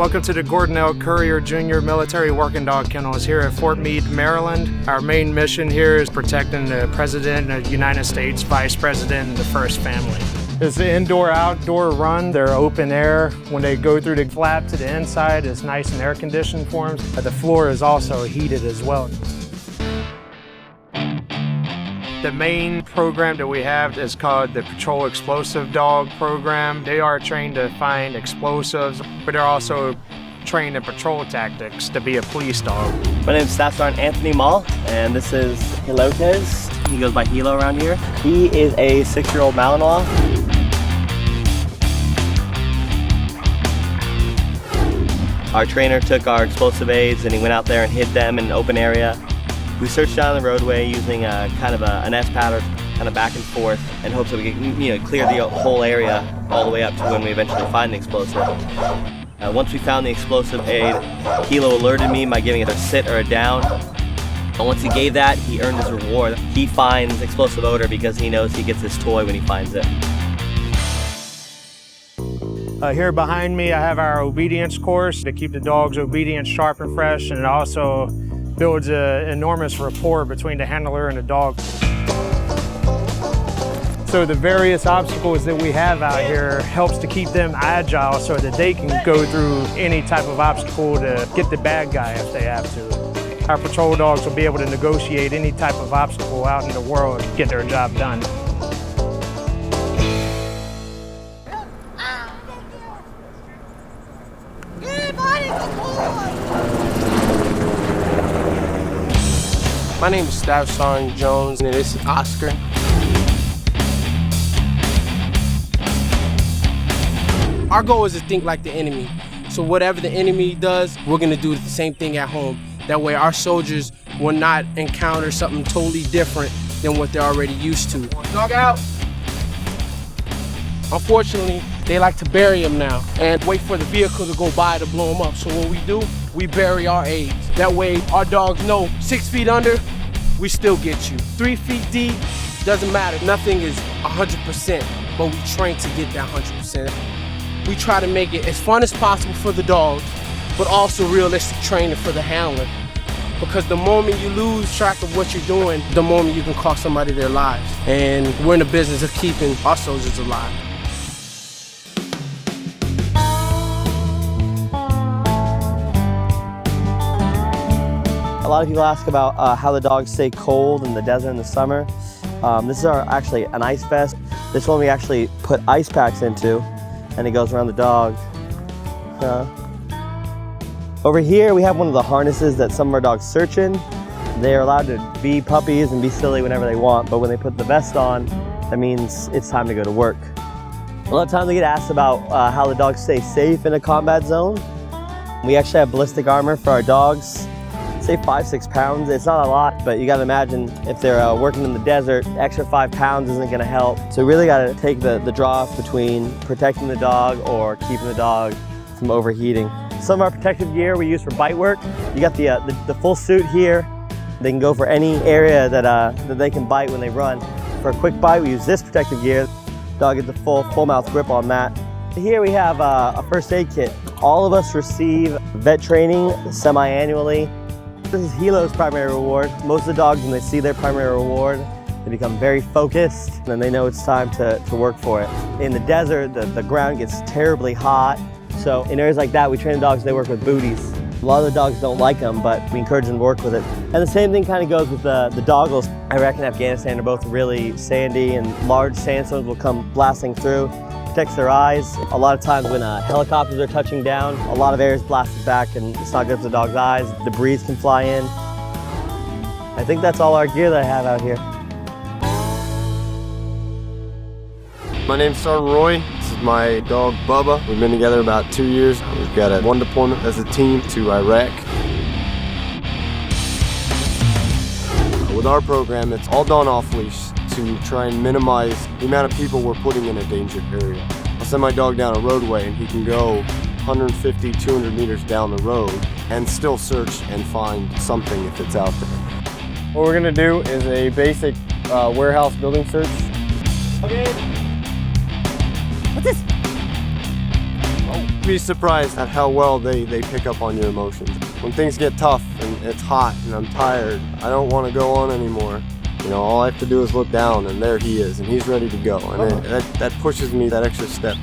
Welcome to the Gordon L. Currier Jr. Military Working Dog Kennels here at Fort Meade, Maryland. Our main mission here is protecting the President of the United States, Vice President, and the First Family. It's an indoor-outdoor run. They're open air. When they go through the flap to the inside, it's nice and air-conditioned for them. But the floor is also heated as well. The main program that we have is called the Patrol Explosive Dog Program. They are trained to find explosives, but they're also trained in patrol tactics to be a police dog. My name is Staff Sergeant Anthony Mall, and this is Helo. He goes by Helo around here. He is a 6-year-old Malinois. Our trainer took our explosive aids and he went out there and hid them in an open area. We searched down the roadway using an S pattern, kind of back and forth, in hopes that we could clear the whole area all the way up to when we eventually find the explosive. Once we found the explosive aid, Helo alerted me by giving it a sit or a down. And once he gave that, he earned his reward. He finds explosive odor because he knows he gets his toy when he finds it. Here behind me, I have our obedience course to keep the dogs obedient, sharp, and fresh, and it also builds an enormous rapport between the handler and the dog. So the various obstacles that we have out here helps to keep them agile so that they can go through any type of obstacle to get the bad guy if they have to. Our patrol dogs will be able to negotiate any type of obstacle out in the world and get their job done. My name is Staff Sergeant Jones, and this is Oscar. Our goal is to think like the enemy. So whatever the enemy does, we're gonna do the same thing at home. That way our soldiers will not encounter something totally different than what they're already used to. Dog out. Unfortunately, they like to bury them now and wait for the vehicle to go by to blow them up. So what we do, we bury our aids. That way our dogs know 6 feet under, we still get you. 3 feet deep, doesn't matter. Nothing is 100%, but we train to get that 100%. We try to make it as fun as possible for the dogs, but also realistic training for the handler. Because the moment you lose track of what you're doing, the moment you can cost somebody their lives. And we're in the business of keeping our soldiers alive. A lot of people ask about how the dogs stay cold in the desert in the summer. This is actually an ice vest. This one we actually put ice packs into, and it goes around the dog. Over here we have one of the harnesses that some of our dogs search in. They're allowed to be puppies and be silly whenever they want, but when they put the vest on, that means it's time to go to work. A lot of times we get asked about how the dogs stay safe in a combat zone. We actually have ballistic armor for our dogs. Say 5-6 pounds. It's not a lot, but you gotta imagine if they're working in the desert, the extra 5 pounds isn't gonna help. So we really gotta take the draw off between protecting the dog or keeping the dog from overheating. Some of our protective gear we use for bite work. You got the full suit here. They can go for any area that they can bite when they run. For a quick bite, we use this protective gear. Dog gets a full mouth grip on that. Here we have a first aid kit. All of us receive vet training semi-annually. This is Helo's primary reward. Most of the dogs, when they see their primary reward, they become very focused, and then they know it's time to work for it. In the desert, the ground gets terribly hot, so in areas like that, we train the dogs, they work with booties. A lot of the dogs don't like them, but we encourage them to work with it. And the same thing kind of goes with the doggles. Iraq and Afghanistan are both really sandy, and large sandstorms will come blasting through. Protects their eyes. A lot of times when helicopters are touching down, a lot of air is blasted back and it's not good for the dog's eyes. Debris can fly in. I think that's all our gear that I have out here. My name's Sergeant Roy. This is my dog Bubba. We've been together about 2 years. We've got one deployment as a team to Iraq. With our program, it's all done off leash to try and minimize the amount of people we're putting in a dangerous area. I'll send my dog down a roadway and he can go 150, 200 meters down the road and still search and find something if it's out there. What we're gonna do is a basic warehouse building search. Okay. What's this? Oh. be surprised at how well they pick up on your emotions. When things get tough and it's hot and I'm tired, I don't want to go on anymore. You know, all I have to do is look down and there he is and he's ready to go. And that pushes me that extra step.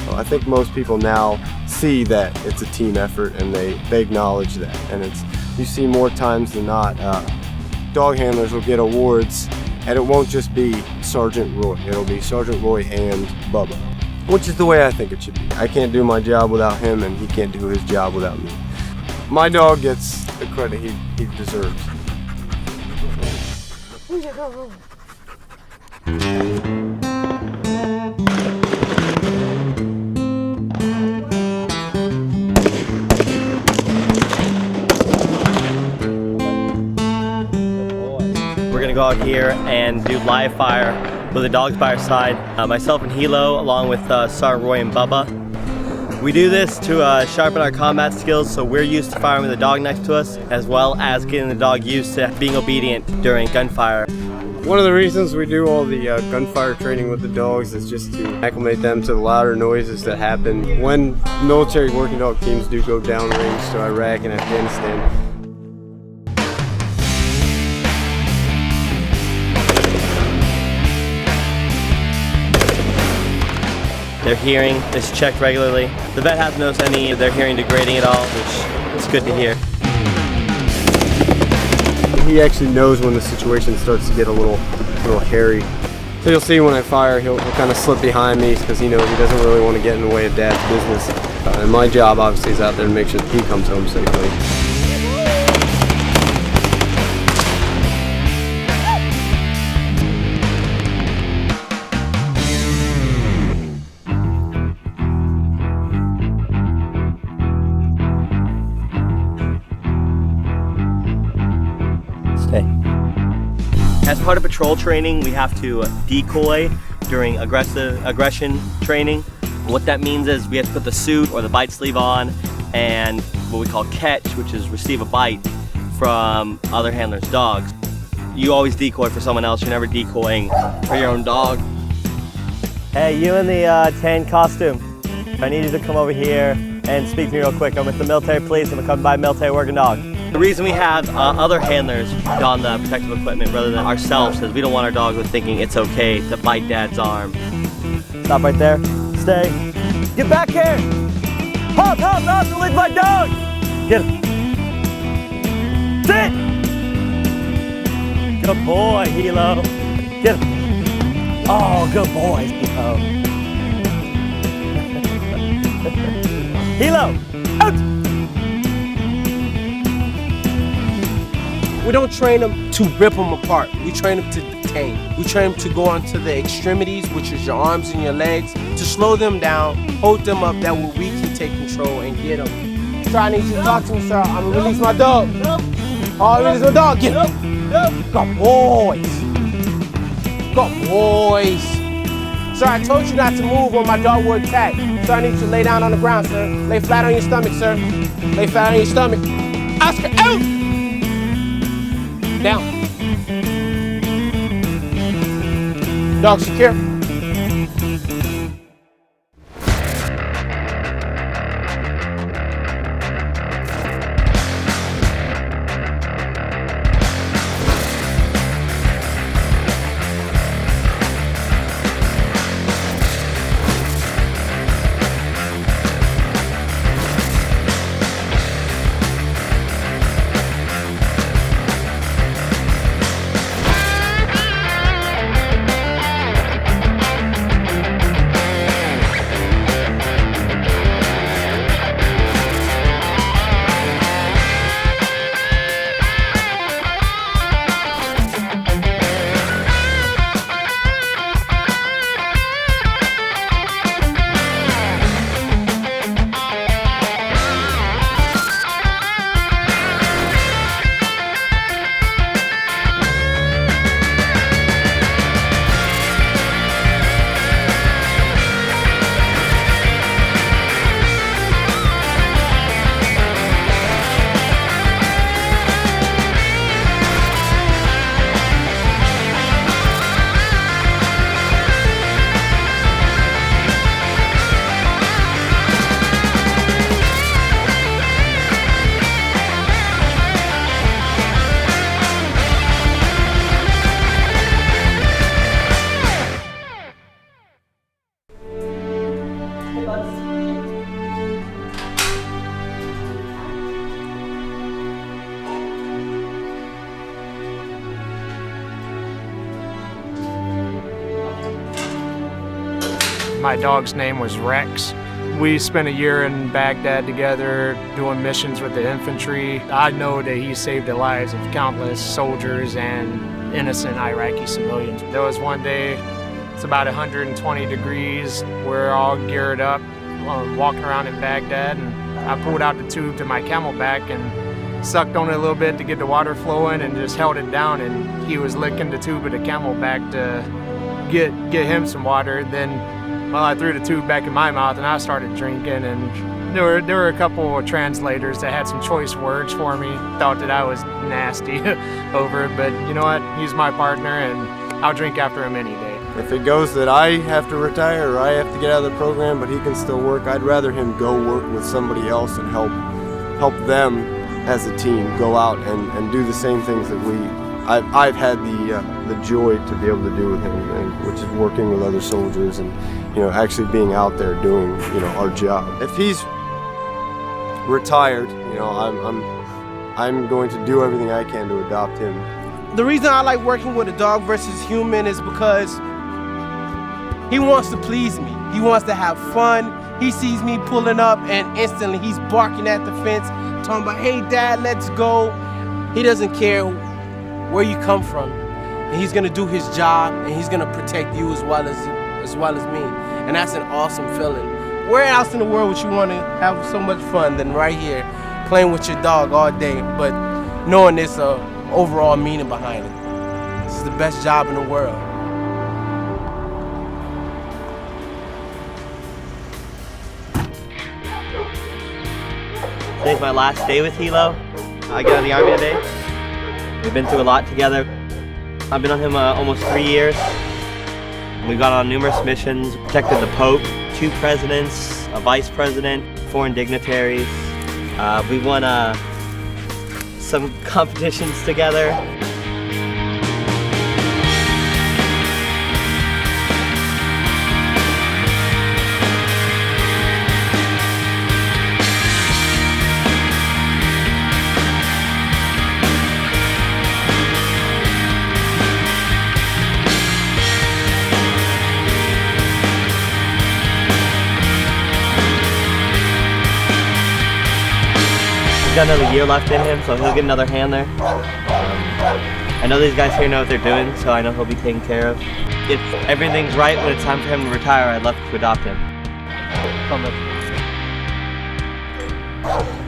So I think most people now see that it's a team effort and they acknowledge that. And you see more times than not, dog handlers will get awards and it won't just be Sergeant Roy. It'll be Sergeant Roy and Bubba, which is the way I think it should be. I can't do my job without him and he can't do his job without me. My dog gets the credit he deserves. We're gonna go out here and do live fire with the dogs by our side. Myself and Helo, along with Sergeant Roy and Bubba. We do this to sharpen our combat skills, so we're used to firing with a dog next to us, as well as getting the dog used to being obedient during gunfire. One of the reasons we do all the gunfire training with the dogs is just to acclimate them to the louder noises that happen when military working dog teams do go downrange to Iraq and Afghanistan. Their hearing is checked regularly. The vet hasn't noticed any of their hearing degrading at all, which is good to hear. He actually knows when the situation starts to get a little hairy. So you'll see when I fire, he'll kind of slip behind me because he knows he doesn't really want to get in the way of Dad's business. And my job obviously is out there to make sure that he comes home safely. As part of patrol training, we have to decoy during aggression training. What that means is we have to put the suit or the bite sleeve on and what we call catch, which is receive a bite from other handlers' dogs. You always decoy for someone else, you're never decoying for your own dog. Hey, you in the tan costume, I need you to come over here and speak to me real quick. I'm with the military police, I'm coming by military working dog. The reason we have other handlers don the protective equipment rather than ourselves is we don't want our dogs thinking it's okay to bite Dad's arm. Stop right there. Stay. Get back here! Hop, hop, hop, don't leave my dog! Get him. Sit! Good boy, Helo. Get him. Oh, good boy, Helo. Helo, out! We don't train them to rip them apart. We train them to detain. We train them to go onto the extremities, which is your arms and your legs, to slow them down, hold them up, that way we can take control and get them. Sir, I need you to talk to me, sir. I'm gonna release my dog. Oh, I release my dog. Get him. Good boys. Good boys. Sir, I told you not to move when my dog will attack. Sir, I need you to lay down on the ground, sir. Lay flat on your stomach, sir. Lay flat on your stomach. Oscar, out! Down. Dog secure. My dog's name was Rex. We spent a year in Baghdad together doing missions with the infantry. I know that he saved the lives of countless soldiers and innocent Iraqi civilians. There was one day, it's about 120 degrees. We're all geared up, walking around in Baghdad, and I pulled out the tube to my camelback and sucked on it a little bit to get the water flowing and just held it down, and he was licking the tube of the camelback to get him some water. Then I threw the tube back in my mouth and I started drinking, and there were a couple of translators that had some choice words for me, thought that I was nasty over it, but you know what, he's my partner and I'll drink after him any day. If it goes that I have to retire or I have to get out of the program but he can still work, I'd rather him go work with somebody else and help them as a team go out and do the same things that I've had the joy to be able to do with him, which is working with other soldiers and actually being out there doing our job. If he's retired, I'm going to do everything I can to adopt him. The reason I like working with a dog versus human is because he wants to please me. He wants to have fun. He sees me pulling up and instantly he's barking at the fence, talking about, "Hey Dad, let's go." He doesn't care where you come from, and he's gonna do his job and he's gonna protect you as well as me, and that's an awesome feeling. Where else in the world would you want to have so much fun than right here, playing with your dog all day, but knowing there's a overall meaning behind it? This is the best job in the world. Today's my last day with Helo. I got out of the Army today. We've been through a lot together. I've been on him almost 3 years. We've gone on numerous missions, protected the Pope, 2 presidents, a vice president, foreign dignitaries. We won some competitions together. He's got another year left in him, so he'll get another hand there. I know these guys here know what they're doing, so I know he'll be taken care of. If everything's right when it's time for him to retire, I'd love to adopt him.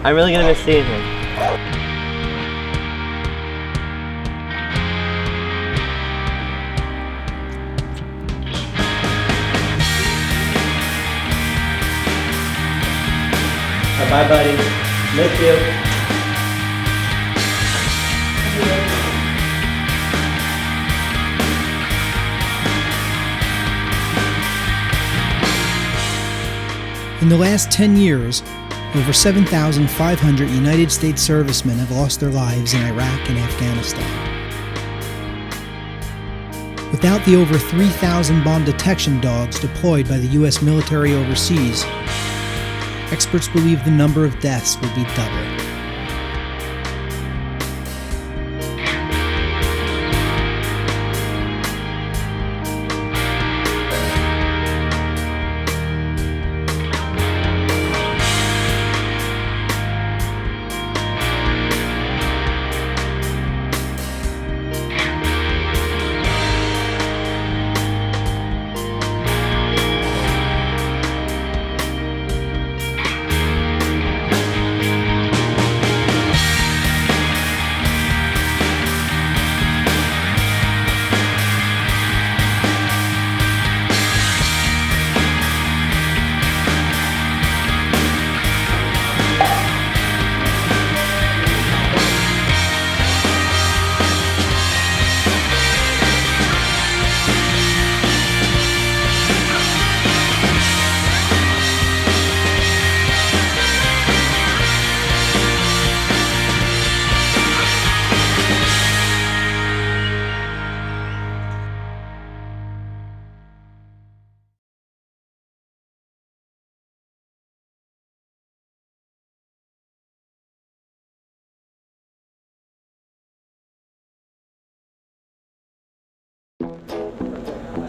I'm really gonna miss seeing him. Bye, buddy. Miss you. In the last 10 years, over 7,500 United States servicemen have lost their lives in Iraq and Afghanistan. Without the over 3,000 bomb detection dogs deployed by the U.S. military overseas, experts believe the number of deaths would be double.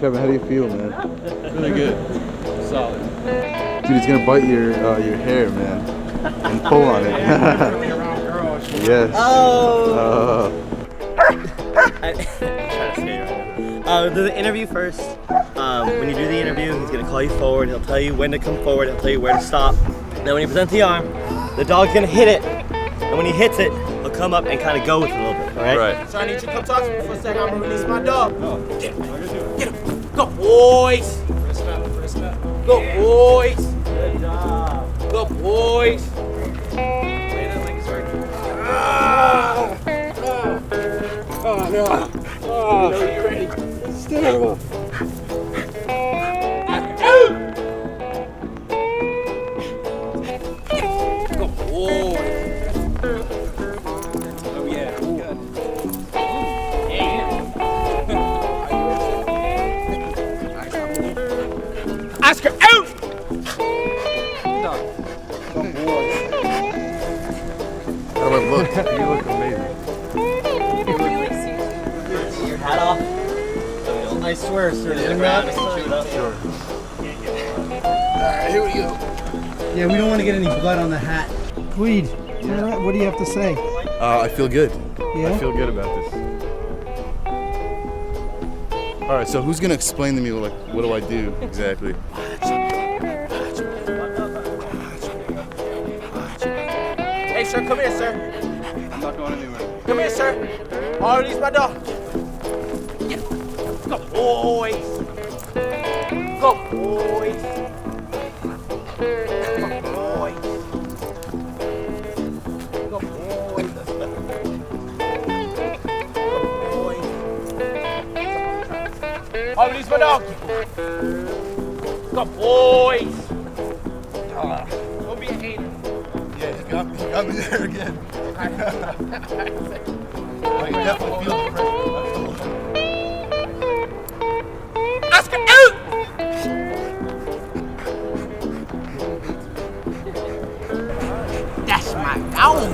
Kevin, how do you feel, man? Really good. solid. Dude, it's gonna bite your hair, man, and pull on it. Yes. Oh. I'm trying to scare you right now. Do the interview first. When you do the interview, he's gonna call you forward. He'll tell you when to come forward. He'll tell you where to stop. Then when you present the arm, the dog's gonna hit it, and when he hits it, he'll come up and kind of go with it a little bit. All right? Right. So I need you to come talk to me for a second. I'm gonna release my dog. Get him. Get him. Go, boys. Go, boys. Good job. Go, boys. Oh no. Oh, you ready? Still. Go, boys. Oh yeah. Good. Oscar out! Come boys. How do I look? You look amazing. Your hat off. I swear, sir. Sure. Alright, here we go. Yeah, we don't want to get any blood on the hat. Tweed, what do you have to say? I feel good. Yeah? I feel good about this. All right, so who's gonna explain to me like what do I do exactly? Hey, sir, come here, sir. I'm not going anywhere. Come here, sir. I'll release my dog. Yeah. Go, boys. Go, boys. Go, boys. Go, boys. I'll release my dog. Go, boys. Don't be a hater. Yeah, you got me there again. I definitely feel the pressure. Oscar out! That's my dog.